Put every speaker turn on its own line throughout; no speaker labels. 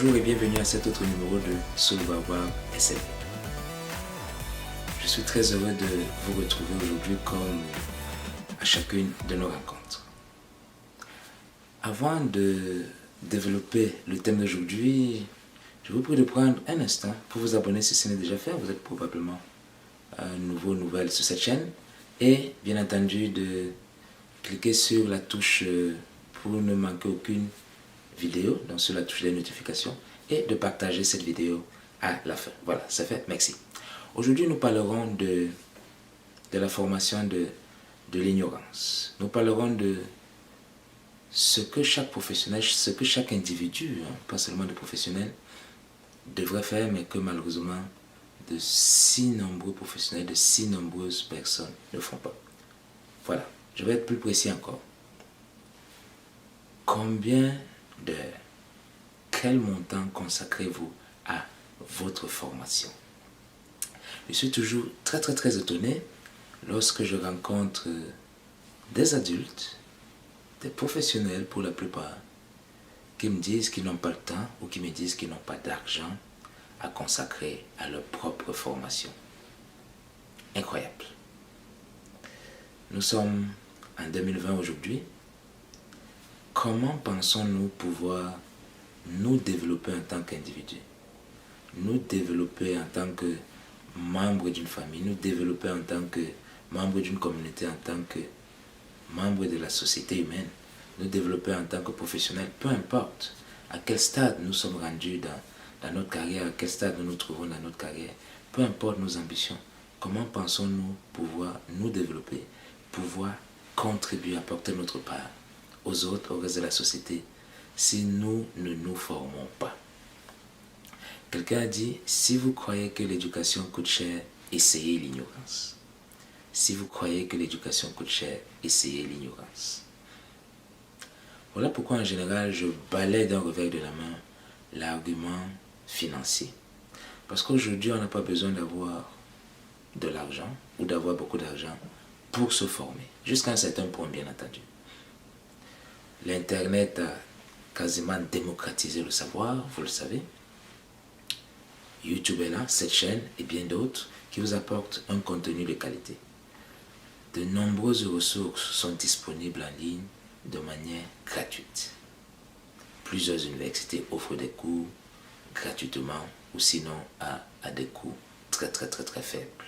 Bonjour et bienvenue à cet autre numéro de Soul Baba SLP. Je suis très heureux de vous retrouver aujourd'hui comme à chacune de nos rencontres. Avant de développer le thème d'aujourd'hui, je vous prie de prendre un instant pour vous abonner si ce n'est déjà fait. Vous êtes probablement nouvelle sur cette chaîne. Et bien entendu de cliquer sur la touche pour ne manquer aucune vidéo, donc sur la touche des notifications, et de partager cette vidéo à la fin. Voilà, c'est fait, merci. Aujourd'hui, nous parlerons de la formation de l'ignorance. Nous parlerons de ce que chaque professionnel, ce que chaque individu, pas seulement de professionnels, devrait faire, mais que malheureusement, de si nombreux professionnels, de si nombreuses personnes ne font pas. Voilà, je vais être plus précis encore. Combien d'heures, quel montant consacrez-vous à votre formation? Je suis toujours très étonné lorsque je rencontre des adultes, des professionnels pour la plupart, qui me disent qu'ils n'ont pas le temps ou qui me disent qu'ils n'ont pas d'argent à consacrer à leur propre formation. Incroyable. Nous sommes en 2020 aujourd'hui. Comment pensons-nous pouvoir nous développer en tant qu'individu, nous développer en tant que membre d'une famille, nous développer en tant que membre d'une communauté, en tant que membre de la société humaine, nous développer en tant que professionnel, peu importe à quel stade nous sommes rendus dans notre carrière, à quel stade nous nous trouvons dans notre carrière, peu importe nos ambitions, comment pensons-nous pouvoir nous développer, pouvoir contribuer, apporter notre part aux autres, au reste de la société, si nous ne nous formons pas? Quelqu'un a dit, si vous croyez que l'éducation coûte cher, essayez l'ignorance. Si vous croyez que l'éducation coûte cher, essayez l'ignorance. Voilà pourquoi en général, je balaie d'un revers de la main l'argument financier. Parce qu'aujourd'hui, on n'a pas besoin d'avoir de l'argent ou d'avoir beaucoup d'argent pour se former. Jusqu'à un certain point, bien entendu. L'Internet a quasiment démocratisé le savoir, vous le savez. YouTube est là, cette chaîne et bien d'autres qui vous apportent un contenu de qualité. De nombreuses ressources sont disponibles en ligne de manière gratuite. Plusieurs universités offrent des cours gratuitement ou sinon à des coûts très faibles.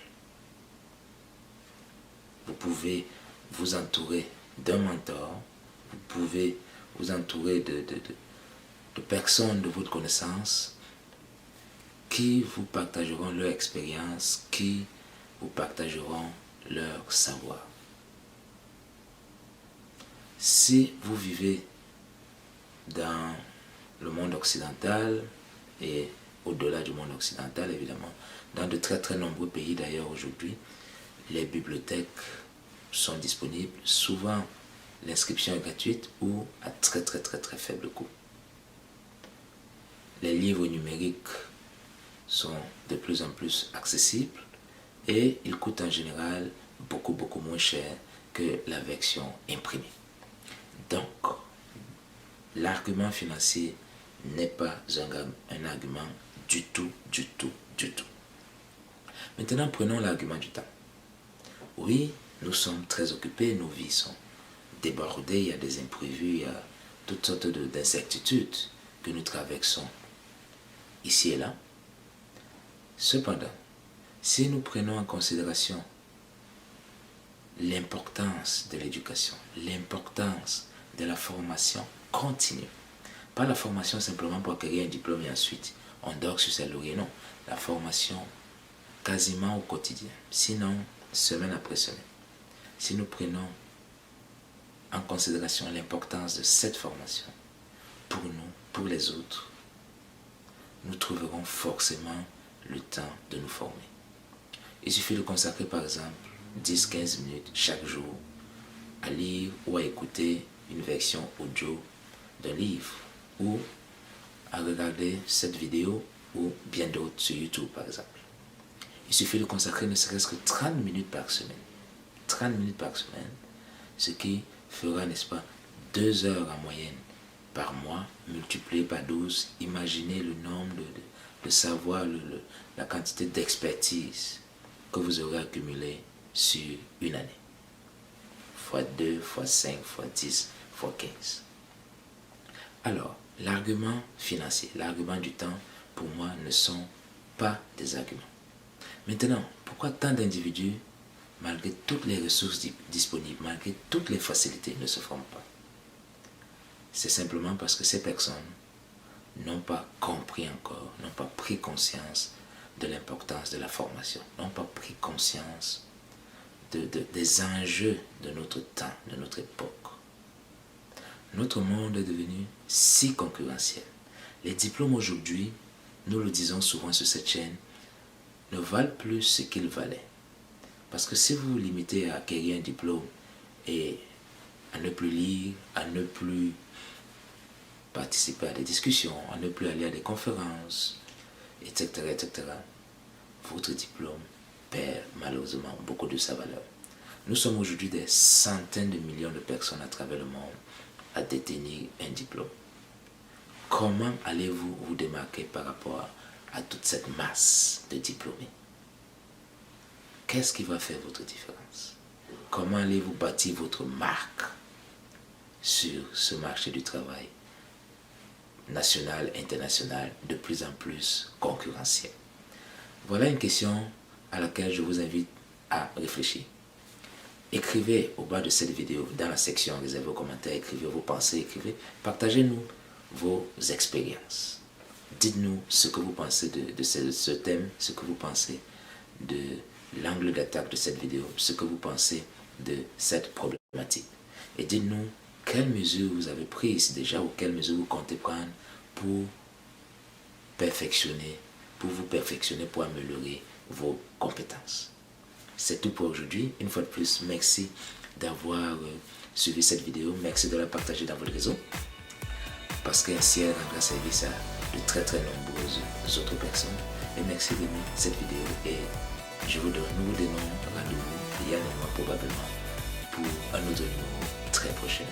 Vous pouvez vous entourer d'un mentor, vous pouvez vous entourer de personnes de votre connaissance qui vous partageront leur expérience, qui vous partageront leur savoir. Si vous vivez dans le monde occidental et au-delà du monde occidental, évidemment, dans de très nombreux pays d'ailleurs aujourd'hui, les bibliothèques sont disponibles. Souvent, l'inscription est gratuite ou à très faible coût. Les livres numériques sont de plus en plus accessibles et ils coûtent en général beaucoup moins cher que la version imprimée. Donc, l'argument financier n'est pas un argument du tout. Maintenant, prenons l'argument du temps. Oui, nous sommes très occupés, nos vies sont débordées, il y a des imprévus, il y a toutes sortes d'incertitudes que nous traversons ici et là. Cependant, si nous prenons en considération l'importance de l'éducation, l'importance de la formation continue, pas la formation simplement pour acquérir un diplôme et ensuite on dort sur ses lauriers, non, la formation quasiment au quotidien, sinon semaine après semaine. Si nous prenons en considération l'importance de cette formation pour nous, pour les autres, nous trouverons forcément le temps de nous former. Il suffit de consacrer par exemple 10-15 minutes chaque jour à lire ou à écouter une version audio d'un livre ou à regarder cette vidéo ou bien d'autres sur YouTube par exemple. Il suffit de consacrer ne serait-ce que 30 minutes par semaine. 30 minutes par semaine, ce qui fera, n'est-ce pas, 2 heures en moyenne par mois, multiplié par 12, imaginez le nombre de savoir, la quantité d'expertise que vous aurez accumulé sur une année. Fois 2, fois 5, fois 10, fois 15. Alors, l'argument financier, l'argument du temps, pour moi, ne sont pas des arguments. Maintenant, pourquoi tant d'individus, malgré toutes les ressources disponibles, malgré toutes les facilités, ne se forment pas? C'est simplement parce que ces personnes n'ont pas compris encore, n'ont pas pris conscience de l'importance de la formation, n'ont pas pris conscience des enjeux de notre temps, de notre époque. Notre monde est devenu si concurrentiel. Les diplômes aujourd'hui, nous le disons souvent sur cette chaîne, ne valent plus ce qu'ils valaient. Parce que si vous vous limitez à acquérir un diplôme et à ne plus lire, à ne plus participer à des discussions, à ne plus aller à des conférences, etc., etc., votre diplôme perd malheureusement beaucoup de sa valeur. Nous sommes aujourd'hui des centaines de millions de personnes à travers le monde à détenir un diplôme. Comment allez-vous vous démarquer par rapport à toute cette masse de diplômés? Qu'est-ce qui va faire votre différence? Comment allez-vous bâtir votre marque sur ce marché du travail national, international, de plus en plus concurrentiel? Voilà une question à laquelle je vous invite à réfléchir. Écrivez au bas de cette vidéo, dans la section réservée aux commentaires, écrivez vos pensées, écrivez, partagez-nous vos expériences. Dites-nous ce que vous pensez de ce thème, ce que vous pensez de l'angle d'attaque de cette vidéo, ce que vous pensez de cette problématique. Et dites-nous quelles mesures vous avez prises déjà ou quelles mesures vous comptez prendre pour vous perfectionner, pour améliorer vos compétences. C'est tout pour aujourd'hui. Une fois de plus, merci d'avoir suivi cette vidéo. Merci de la partager dans votre réseau. Parce qu'ainsi elle rendra service à de très nombreuses autres personnes. Et merci d'aimer cette vidéo. Et nous vous donnons rendez-vous, il y a un moment probablement, pour un autre numéro très prochainement.